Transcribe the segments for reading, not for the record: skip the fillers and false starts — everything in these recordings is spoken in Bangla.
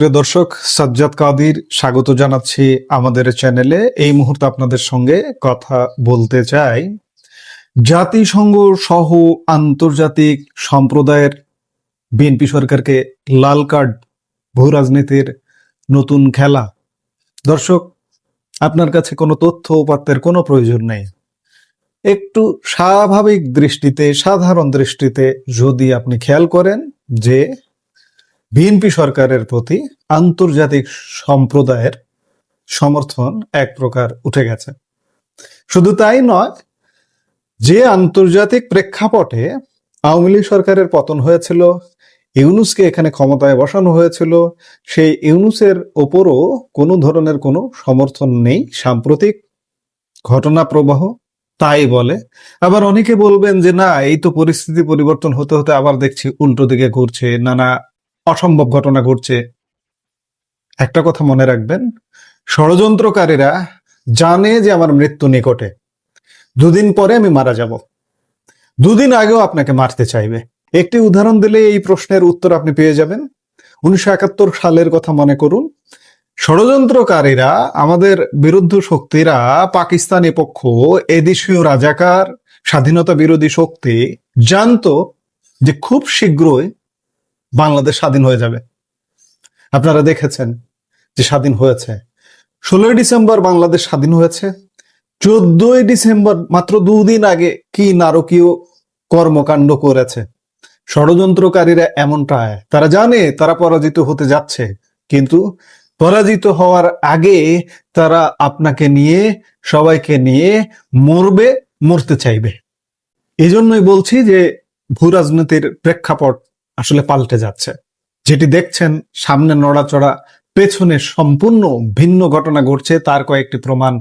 প্রিয় দর্শক, সাজ্জাদ কাদির স্বাগত জানাচ্ছি আমাদের চ্যানেলে। এই মুহূর্তে আপনাদের সঙ্গে কথা বলতে চাই জাতিসংঘ সহ আন্তর্জাতিক সম্প্রদায়ের বিএনপি সরকারকে লাল কার্ড, ভূ রাজনীতির নতুন খেলা। দর্শক, আপনার কাছে কোনো তথ্য উপাত্তের কোনো প্রয়োজন নেই। একটু স্বাভাবিক দৃষ্টিতে, সাধারণ দৃষ্টিতে যদি আপনি খেয়াল করেন যে বিএনপি সরকারের প্রতি আন্তর্জাতিক সম্প্রদায়ের সমর্থন এক প্রকার উঠে গেছে। শুধু তাই নয়, যে আন্তর্জাতিক প্রেক্ষাপটে আওয়ামী লীগ সরকারের পতন হয়েছিল, ইউনূসকে এখানে ক্ষমতায় বসানো হয়েছিল, সেই ইউনূসের ওপরও কোনো ধরনের কোনো সমর্থন নেই। সাম্প্রতিক ঘটনা প্রবাহ তাই বলে। আবার অনেকে বলবেন যে না, এই তো পরিস্থিতি পরিবর্তন হতে হতে আবার দেখছি উল্টো দিকে ঘুরছে, নানা অসম্ভব ঘটনা ঘটছে। একটা কথা মনে রাখবেন, ষড়যন্ত্রকারীরা জানে যে আমার মৃত্যু নিকটে, দুদিন পরে আমি মারা যাব, দুদিন আগেও আপনাকে মারতে চাইবে। একটি উদাহরণ দিলে এই প্রশ্নের উত্তর আপনি পেয়ে যাবেন। 1971 সালের কথা মনে করুন। ষড়যন্ত্রকারীরা, আমাদের বিরুদ্ধ শক্তিরা, পাকিস্তানি পক্ষ, এদেশীয় রাজাকার, স্বাধীনতা বিরোধী শক্তি জানতো যে খুব শীঘ্রই বাংলাদেশ স্বাধীন হয়ে যাবে। আপনারা দেখেছেন যে স্বাধীন হয়েছে। 16 ডিসেম্বর বাংলাদেশ স্বাধীন হয়েছে। 14 ডিসেম্বর, মাত্র দুদিন আগে, কি নারকীয় কর্মকাণ্ড করেছে ষড়যন্ত্রকারীরা। এমনটায় তারা জানে তারা পরাজিত হতে যাচ্ছে, কিন্তু পরাজিত হওয়ার আগে তারা আপনাকে নিয়ে, সবাইকে নিয়ে মরতে চাইবে। এই জন্যই বলছি যে ভূ রাজনীতির প্রেক্ষাপট আসলে পাল্টে যাচ্ছে। যেটি দেখছেন সামনে নড়াচড়া, পেছনে সম্পূর্ণ ভিন্ন ঘটনা ঘটছে, তার কয়েকটি প্রমাণ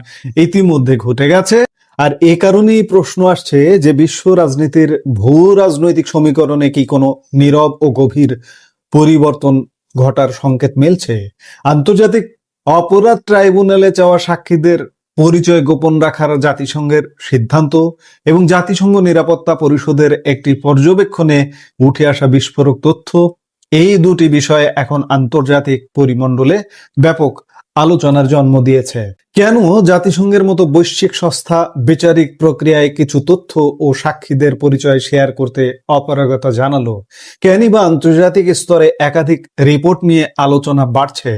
ইতিমধ্যে ঘটে গেছে। আর এ কারণেই প্রশ্ন আসছে যে বিশ্ব রাজনীতির ভূ রাজনৈতিক সমীকরণে কি কোনো নীরব ও গভীর পরিবর্তন ঘটার সংকেত মিলছে? আন্তর্জাতিক অপরাধ ট্রাইব্যুনালে চাওয়া সাক্ষীদের পরিচয় গোপন রাখার জাতিসংঘের সিদ্ধান্ত এবং জাতিসংঘ নিরাপত্তা পরিষদের একটি পর্যবেক্ষণে উঠে আসা বিস্ফোরক তথ্য, এই দুটি বিষয়ে এখন আন্তর্জাতিক পরিমণ্ডলে ব্যাপক আলোচনার জন্ম দিয়েছে। কেন জাতিসংঘের মতো বৈশ্বিক সংস্থা বিচারিক প্রক্রিয়ায় কিছু তথ্য ও সাক্ষীদের পরিচয় শেয়ার করতে অপারগতা জানালো? কেনই বা আন্তর্জাতিক স্তরে একাধিক রিপোর্ট নিয়ে আলোচনা বাড়ছে?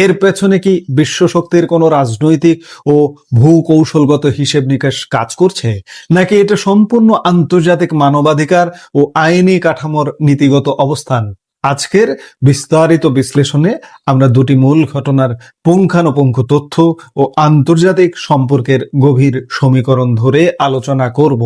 এর পেছনে কি বিশ্ব শক্তির কোনো রাজনৈতিক ও ভূকৌশলগত হিসেব নিকাশ কাজ করছে, নাকি এটা সম্পূর্ণ আন্তর্জাতিক মানবাধিকার ও আইনি কাঠামোর নীতিগত অবস্থান? আজকের বিস্তারিত বিশ্লেষণে আমরা দুটি মূল ঘটনার পুঙ্খানুপুঙ্খ তথ্য ও আন্তর্জাতিক সম্পর্কের গভীর সমীকরণ ধরে আলোচনা করব।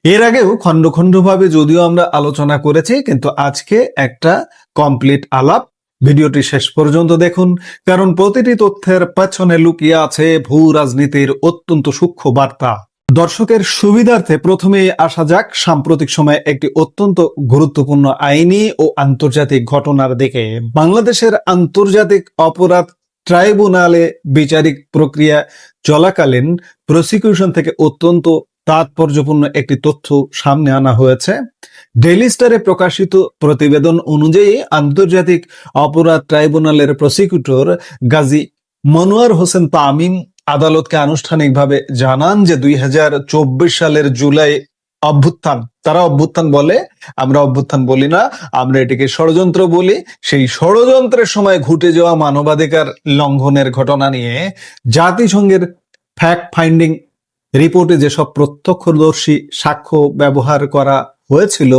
এর আগেও খণ্ড খণ্ডভাবে যদিও আমরা আলোচনা করেছি, কিন্তু আজকে একটা কমপ্লিট আলাপ। ভিডিওটি শেষ পর্যন্ত দেখুন, কারণ প্রতিটি তথ্যের পেছনে লুকিয়ে আছে ভূ রাজনীতির অত্যন্ত সূক্ষ্ম বার্তা। দর্শকের সুবিধার্থে প্রথমে আসা যাক সাম্প্রতিক সময়ে একটি অত্যন্ত গুরুত্বপূর্ণ আইনি ও আন্তর্জাতিক ঘটনার দিকে। বাংলাদেশের আন্তর্জাতিক অপরাধ ট্রাইব্যুনালে বিচারিক প্রক্রিয়া চলাকালীন প্রসিকিউশন থেকে অত্যন্ত তাৎপর্যপূর্ণ একটি তথ্য সামনে আনা হয়েছে। ডেইলি স্টারে প্রকাশিত প্রতিবেদন অনুযায়ী আন্তর্জাতিক অপরাধ ট্রাইব্যুনালের প্রসিকিউটর গাজী মনোয়ার হোসেন তামিম আদালতকে আনুষ্ঠানিকভাবে জানান যে 2024 সালের জুলাই অভ্যুত্থান, তারা অভ্যুত্থান বলে, আমরা অভ্যুত্থান বলি না, আমরা এটিকে ষড়যন্ত্র বলি, সেই ষড়যন্ত্রের সময় ঘটে যাওয়া মানবাধিকার লঙ্ঘনের ঘটনা নিয়ে জাতিসংঘের ফ্যাক্ট ফাইন্ডিং রিপোর্টে যেসব প্রত্যক্ষদর্শী সাক্ষ্য ব্যবহার করা হয়েছিল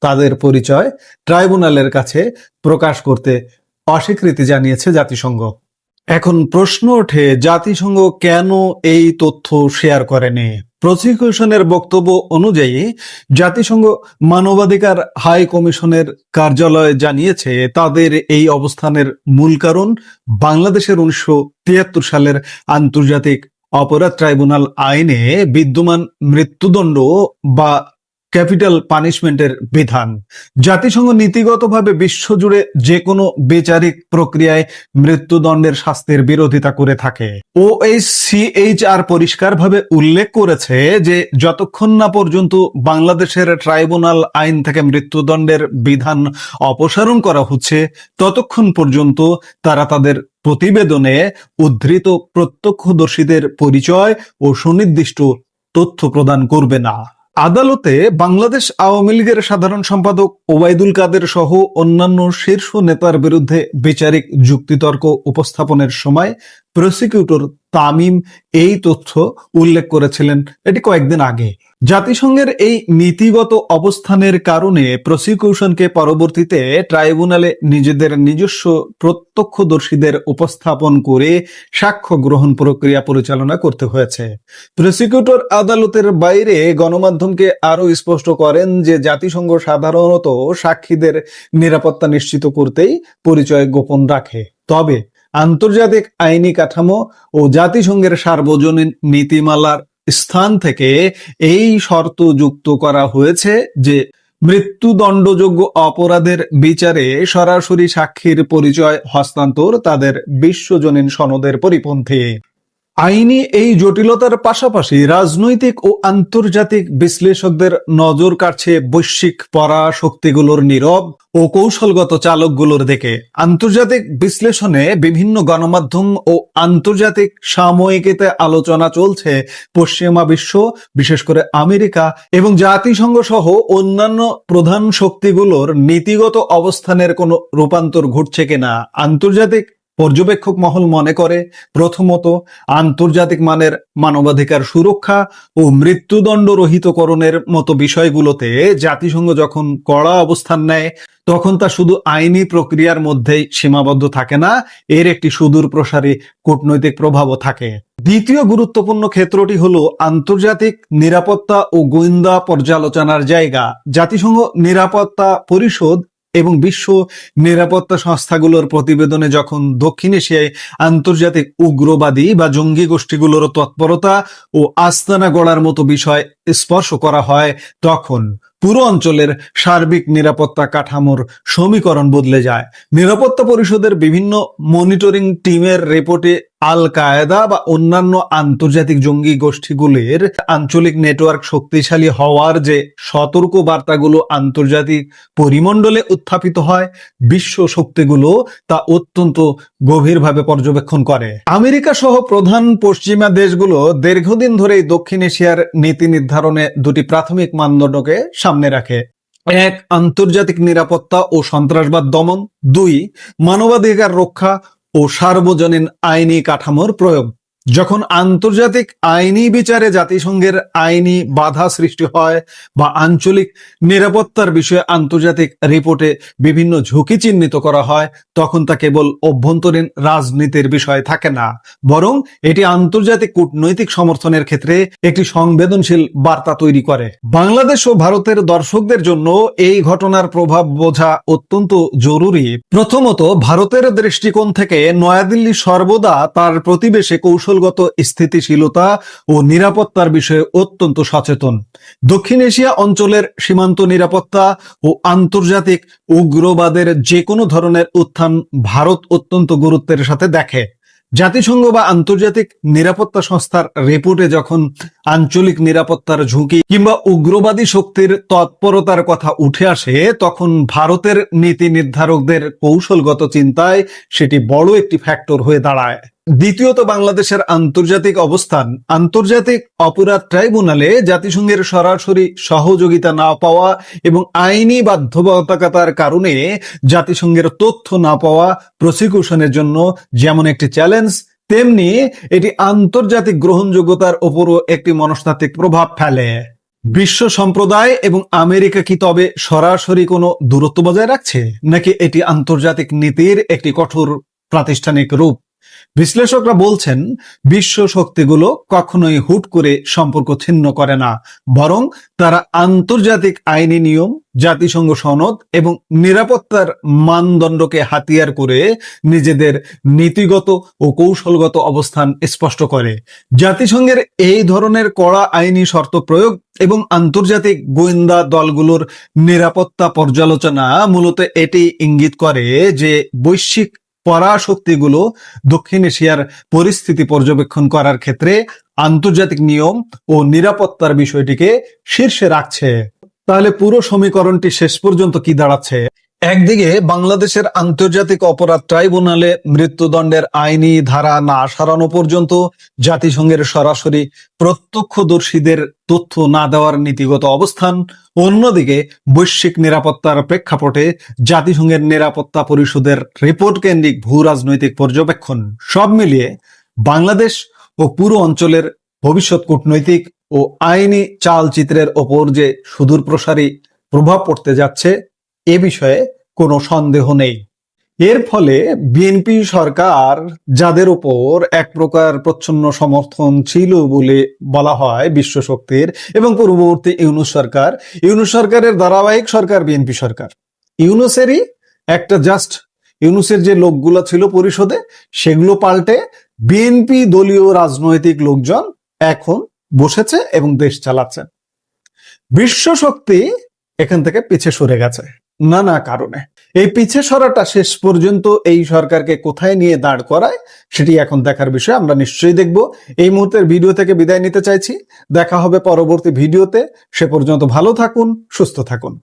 তাদের পরিচয় ট্রাইব্যুনালের কাছে প্রকাশ করতে অস্বীকৃতি জানিয়েছে জাতিসংঘ। এখন প্রশ্ন ওঠে, জাতিসংঘ কেন এই তথ্য শেয়ার করেনি? প্রসিকিউশনের বক্তব্য অনুযায়ী জাতিসংঘ মানবাধিকার হাই কমিশনের কার্যালয় জানিয়েছে তাদের এই অবস্থানের মূল কারণ বাংলাদেশের 1973 সালের আন্তর্জাতিক অপরাধ ট্রাইব্যুনাল আইনে বিদ্যমান মৃত্যুদণ্ড বা ক্যাপিটাল পানিশমেন্টের বিধান। জাতিসংঘ নীতিগতভাবে বিশ্বজুড়ে যে কোনো বিচারিক প্রক্রিয়ায় মৃত্যুদণ্ডের শাস্তির বিরোধিতা করে থাকে। OHCHR পরিষ্কারভাবে উল্লেখ করেছে যে যতক্ষণ না পর্যন্ত বাংলাদেশের ট্রাইব্যুনাল আইন থেকে মৃত্যুদণ্ডের বিধান অপসারণ করা হচ্ছে, ততক্ষণ পর্যন্ত তারা তাদের প্রতিবেদনে উদ্ধৃত প্রত্যক্ষদর্শীদের পরিচয় ও সুনির্দিষ্ট তথ্য প্রদান করবে না। আদালতে বাংলাদেশ আওয়ামী লীগের সাধারণ সম্পাদক ওবায়দুল কাদের সহ অন্যান্য শীর্ষ নেতার বিরুদ্ধে বিচারিক যুক্তিতর্ক উপস্থাপনের সময় প্রসিকিউটর তামিম এই তথ্য উল্লেখ করেছিলেন এটি কয়েকদিন আগে। জাতিসংঘের এই নীতিগত অবস্থানের কারণে প্রসিকিউশনকে পরবর্তীতে ট্রাইব্যুনালে নিজেদের নিজস্ব প্রত্যক্ষদর্শীদের উপস্থাপন করে সাক্ষ্য গ্রহণ প্রক্রিয়া পরিচালনা করতে হয়েছে। প্রসিকিউটর আদালতের বাইরে গণমাধ্যমকে আরো স্পষ্ট করেন যে জাতিসংঘ সাধারণত সাক্ষীদের নিরাপত্তা নিশ্চিত করতেই পরিচয় গোপন রাখে, তবে আন্তর্জাতিক আইনি কাঠামো ও জাতিসংঘের সার্বজনীন নীতিমালার স্থান থেকে এই শর্ত যুক্ত করা হয়েছে যে মৃত্যুদণ্ডযোগ্য অপরাধের বিচারে সরাসরি সাক্ষীর পরিচয় হস্তান্তর তাদের বিশ্বজনীন সনদের পরিপন্থী। আইনি এই জটিলতার পাশাপাশি রাজনৈতিক ও আন্তর্জাতিক বিশ্লেষকদের নজর কাটছে বৈশ্বিক পরাশক্তিগুলোর নীরব ও কৌশলগত চালকগুলোর দিকে। আন্তর্জাতিক বিশ্লেষণে বিভিন্ন গণমাধ্যম ও আন্তর্জাতিক সাময়িকীতে আলোচনা চলছে পশ্চিমা বিশ্ব, বিশেষ করে আমেরিকা এবং জাতিসংঘ সহ অন্যান্য প্রধান শক্তিগুলোর নীতিগত অবস্থানের কোনো রূপান্তর ঘটছে কিনা। আন্তর্জাতিক পর্যবেক্ষক মহল মনে করে, প্রথমত আন্তর্জাতিক মানের মানবাধিকার সুরক্ষা ও মৃত্যুদণ্ড রহিতকরণের মতো বিষয়গুলোতে জাতিসংঘ যখন কড়া অবস্থান নেয়, তখন তা শুধু আইনি প্রক্রিয়ার মধ্যেই সীমাবদ্ধ থাকে না, এর একটি সুদূর প্রসারী কূটনৈতিক প্রভাবও থাকে। দ্বিতীয় গুরুত্বপূর্ণ ক্ষেত্রটি হলো আন্তর্জাতিক নিরাপত্তা ও গোয়েন্দা পর্যালোচনার জায়গা। জাতিসংঘ নিরাপত্তা পরিষদ এবং বিশ্ব নিরাপত্তা সংস্থাগুলোর প্রতিবেদনে যখন দক্ষিণ এশিয়ায় আন্তর্জাতিক উগ্রবাদী বা জঙ্গি গোষ্ঠীগুলোর তৎপরতা ও আস্তানা গড়ার মতো বিষয় স্পর্শ করা হয়, তখন পুরো অঞ্চলের সার্বিক নিরাপত্তা কাঠামোর সমীকরণ বদলে যায়। নিরাপত্তা পরিষদের বিভিন্ন মনিটরিং টিমের রিপোর্টে আল কায়েদা বা অন্যান্য আন্তর্জাতিক জঙ্গি গোষ্ঠীগুলির আঞ্চলিক নেটওয়ার্ক শক্তিশালী হওয়ার যে সতর্ক বার্তাগুলো আন্তর্জাতিক পরিমণ্ডলে উত্থাপিত হয়, বিশ্ব শক্তিগুলো তা অত্যন্ত গভীরভাবে পর্যবেক্ষণ করে। আমেরিকা সহ প্রধান পশ্চিমা দেশগুলো দীর্ঘদিন ধরেই দক্ষিণ এশিয়ার নীতি নির্ধারণে দুটি প্রাথমিক মানদণ্ডকে সামনে রাখে: এক, আন্তর্জাতিক নিরাপত্তা ও সন্ত্রাসবাদ দমন; দুই, মানবাধিকার রক্ষা ও সার্বজনীন আইনি কাঠামোর প্রয়োগ। যখন আন্তর্জাতিক আইনি বিচারে জাতিসংঘের আইনি বাধা সৃষ্টি হয় বা আঞ্চলিক নিরাপত্তার বিষয়ে আন্তর্জাতিক রিপোর্টে বিভিন্ন ঝুঁকি চিহ্নিত করা হয়, তখন তা কেবল অভ্যন্তরীণ রাজনীতির বিষয় থাকে না, বরং এটি আন্তর্জাতিক কূটনৈতিক সমর্থনের ক্ষেত্রে একটি সংবেদনশীল বার্তা তৈরি করে। বাংলাদেশ ও ভারতের দর্শকদের জন্য এই ঘটনার প্রভাব বোঝা অত্যন্ত জরুরি। প্রথমত, ভারতের দৃষ্টিকোণ থেকে নয়াদিল্লি সর্বদা তার প্রতিবেশে কৌশলগত স্থিতিশীলতা ও নিরাপত্তার বিষয়ে অত্যন্ত সচেতন। দক্ষিণ এশিয়া অঞ্চলের সীমান্ত নিরাপত্তা ও আন্তর্জাতিক উগ্রবাদের যে কোনো ধরনের উত্থান ভারত অত্যন্ত গুরুত্বের সাথে দেখে। জাতিসংঘ বা আন্তর্জাতিক নিরাপত্তা সংস্থার রিপোর্টে যখন আঞ্চলিক নিরাপত্তার ঝুঁকি কিংবা উগ্রবাদী শক্তির তৎপরতার কথা উঠে আসে, তখন ভারতের নীতি নির্ধারকদের কৌশলগত চিন্তায় সেটি বড় একটি ফ্যাক্টর হয়ে দাঁড়ায়। দ্বিতীয়ত, বাংলাদেশের আন্তর্জাতিক অবস্থান। আন্তর্জাতিক অপরাধ ট্রাইব্যুনালে জাতিসংঘের সরাসরি সহযোগিতা না পাওয়া এবং আইনি বাধ্যবাধকতার কারণে জাতিসংঘের তথ্য না পাওয়া প্রসিকিউশনের জন্য যেমন একটি চ্যালেঞ্জ, তেমনি এটি আন্তর্জাতিক গ্রহণযোগ্যতার উপরও একটি মনস্তাত্ত্বিক প্রভাব ফেলে। বিশ্ব সম্প্রদায় এবং আমেরিকা কি তবে সরাসরি কোনো দূরত্ব বজায় রাখছে, নাকি এটি আন্তর্জাতিক নীতির একটি কঠোর প্রাতিষ্ঠানিক রূপ? বিশ্লেষকরা বলছেন বিশ্ব শক্তিগুলো কখনোই হুট করে সম্পর্ক ছিন্ন করে না, বরং তারা আন্তর্জাতিক আইনি নিয়ম, জাতিসংঘ সনদ এবং নিরাপত্তার মানদণ্ডকে হাতিয়ার করে নিজেদের নীতিগত ও কৌশলগত অবস্থান স্পষ্ট করে। জাতিসংঘের এই ধরনের কড়া আইনি শর্ত প্রয়োগ এবং আন্তর্জাতিক গোয়েন্দা দলগুলোর নিরাপত্তা পর্যালোচনা মূলত এটি ইঙ্গিত করে যে বৈশ্বিক পরাশক্তিগুলো দক্ষিণ এশিয়ার পরিস্থিতি পর্যবেক্ষণ করার ক্ষেত্রে আন্তর্জাতিক নিয়ম ও নিরাপত্তার বিষয়টিকে শীর্ষে রাখছে। তাহলে পুরো সমীকরণটি শেষ পর্যন্ত কি দাঁড়াচ্ছে? একদিকে বাংলাদেশের আন্তর্জাতিক অপরাধ ট্রাইব্যুনালে মৃত্যুদণ্ডের আইনি ধারা না সরানো পর্যন্ত জাতিসংঘের সরাসরি প্রত্যক্ষদর্শীদের তথ্য না দেওয়ার নীতিগত অবস্থান, অন্যদিকে বৈশ্বিক নিরাপত্তার প্রেক্ষাপটে জাতিসংঘের নিরাপত্তা পরিষদের রিপোর্ট কেন্দ্রিক ভূ রাজনৈতিক পর্যবেক্ষণ, সব মিলিয়ে বাংলাদেশ ও পুরো অঞ্চলের ভবিষ্যৎ কূটনৈতিক ও আইনি চালচিত্রের ওপর যে সুদূর প্রসারী প্রভাব পড়তে যাচ্ছে এ বিষয়ে কোনো সন্দেহ নেই। এর ফলে বিএনপি সরকার, যাদের উপর এক প্রকার প্রচ্ছন্ন সমর্থন ছিল বলে বলা হয় বিশ্ব শক্তির, এবং পূর্ববর্তী ইউনূস সরকারের ধারাবাহিক সরকার বিএনপি সরকার, ইউনূসেরই একটা জাস্ট ইউনূসের যে লোকগুলো ছিল পরিষদে সেগুলো পাল্টে বিএনপি দলীয় রাজনৈতিক লোকজন এখন বসেছে এবং দেশ চালাচ্ছে। বিশ্ব শক্তি এখান থেকে পিছে সরে গেছে নানা কারণে। এই পিছে সরাটা শেষ পর্যন্ত এই সরকারকে কোথায় নিয়ে দাঁড় করায় সেটি এখন দেখার বিষয়। আমরা নিশ্চয়ই দেখব। এই মুহূর্তের ভিডিও থেকে বিদায় নিতে চাইছি। দেখা হবে পরবর্তী ভিডিওতে। সে পর্যন্ত ভালো থাকুন, সুস্থ থাকুন।